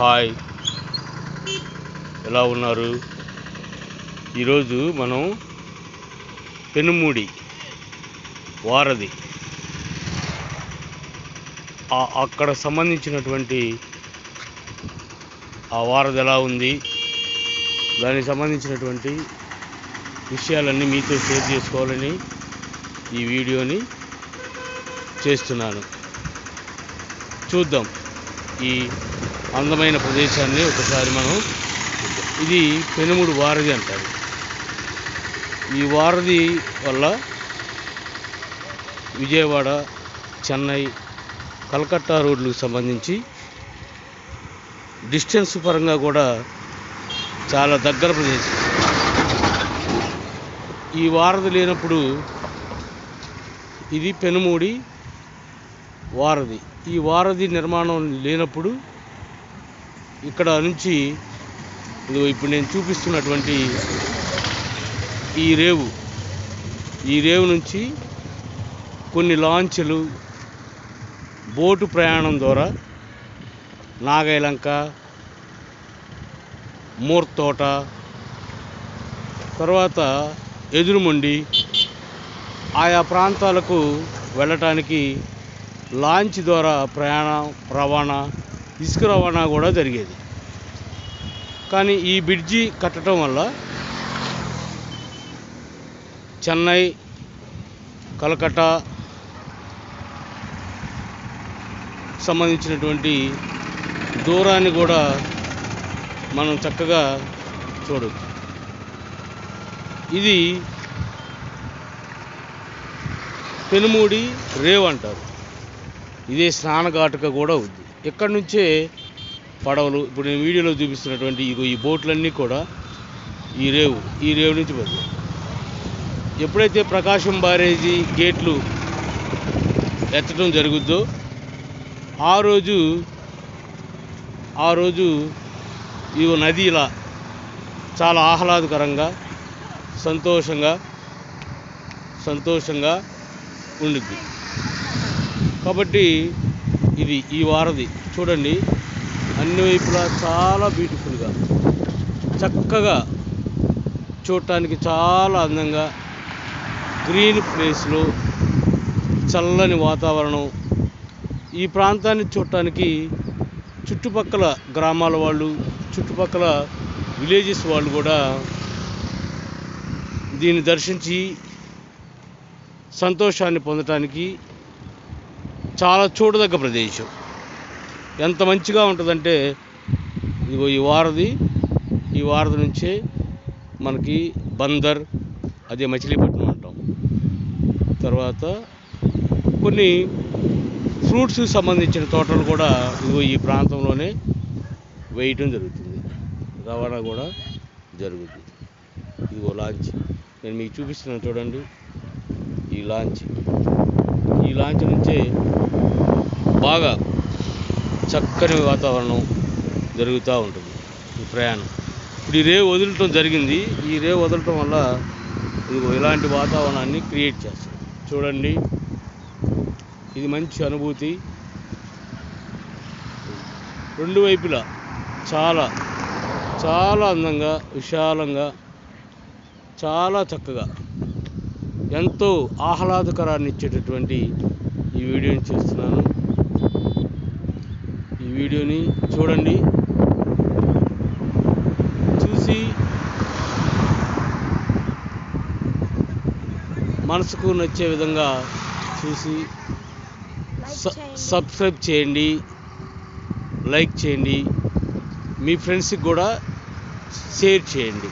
Hi, ఎలా ఉన్నారు? ఈరోజు మనం పెనుమూడి వారధి అక్కడ సంబంధించినటువంటి ఆ వారధి ఎలా ఉంది, దానికి సంబంధించినటువంటి విషయాలన్నీ మీతో షేర్ చేసుకోవాలని ఈ వీడియోని చేస్తున్నాను. చూద్దాం ఈ అందమైన ప్రదేశాన్ని ఒకసారి మనం. ఇది పెనుమూడి వారధి అంటారు. ఈ వారధి వల్ల విజయవాడ, చెన్నై, కలకత్తా రోడ్లకు సంబంధించి డిస్టెన్స్ పరంగా కూడా చాలా దగ్గర ప్రదేశం. ఈ వారధి లేనప్పుడు ఇది పెనుమూడి వారధి. ఈ వారధి నిర్మాణం లేనప్పుడు ఇక్కడ నుంచి ఇప్పుడు నేను చూపిస్తున్నటువంటి ఈ రేవు నుంచి కొన్ని లాంచ్లు బోటు ప్రయాణం ద్వారా నాగైలంక, మూర్తోట, తర్వాత ఎదురుమొండి ఆయా ప్రాంతాలకు వెళ్ళటానికి లాంచ్ ద్వారా రవాణా, ఇసుక రవాణా కూడా జరిగేది. కానీ ఈ బ్రిడ్జి కట్టడం వల్ల చెన్నై, కలకత్తా సంబంధించినటువంటి దూరాన్ని కూడా మనం చక్కగా చూడవచ్చు. ఇది పెనుమూడి రేవు అంటారు. ఇదే స్నానఘాటుక కూడా ఉంది. ఎక్కడి నుంచే పడవలు, ఇప్పుడు నేను వీడియోలో చూపిస్తున్నటువంటి ఈ బోట్లన్నీ కూడా ఈ రేవు నుంచి పడతాయి. ఎప్పుడైతే ప్రకాశం బ్యారేజీ గేట్లు ఎత్తడం జరుగుద్దో ఆ రోజు ఈ నది ఇలా చాలా ఆహ్లాదకరంగా సంతోషంగా ఉండుద్ది. కాబట్టి ఇది ఈ వారధి చూడండి, అన్ని వైపులా చాలా బ్యూటిఫుల్గా, చక్కగా, చూడటానికి చాలా అందంగా, గ్రీన్ ప్లేస్లో, చల్లని వాతావరణం. ఈ ప్రాంతాన్ని చూడటానికి చుట్టుపక్కల గ్రామాల వాళ్ళు, చుట్టుపక్కల విలేజెస్ వాళ్ళు కూడా దీన్ని దర్శించి సంతోషాన్ని పొందటానికి చాలా చూడదగ్గ ప్రదేశం. ఎంత మంచిగా ఉంటుందంటే ఇదిగో ఈ వారధి నుంచే మనకి బందర్, అదే మచిలీపట్నం అంటాం. తర్వాత కొన్ని ఫ్రూట్స్కి సంబంధించిన తోటలు కూడా ఇదిగో ఈ ప్రాంతంలోనే వేయటం జరుగుతుంది. రవాణా కూడా జరుగుతుంది. ఇదిగో లాంచ్ నేను మీకు చూపిస్తున్నాను చూడండి. ఈ లాంచ్ నుంచే బాగా చక్కని వాతావరణం జరుగుతూ ఉంటుంది ఈ ప్రయాణం. ఇప్పుడు ఈ రేవు వదలటం జరిగింది. ఈ రేవు వదలటం వల్ల ఇదిగో ఇలాంటి వాతావరణాన్ని క్రియేట్ చేస్తుంది. చూడండి, ఇది మంచి అనుభూతి. రెండు వైపులా చాలా చాలా అందంగా, విశాలంగా, చాలా చక్కగా, ఎంతో ఆహ్లాదకరాన్ని ఇచ్చేటటువంటి ఈ వీడియోని చేస్తున్నాను. ఈ వీడియోని చూడండి, చూసి మనసుకు నచ్చే విధంగా చూసి సబ్స్క్రైబ్ చేయండి, లైక్ చేయండి, మీ ఫ్రెండ్స్కి కూడా షేర్ చేయండి.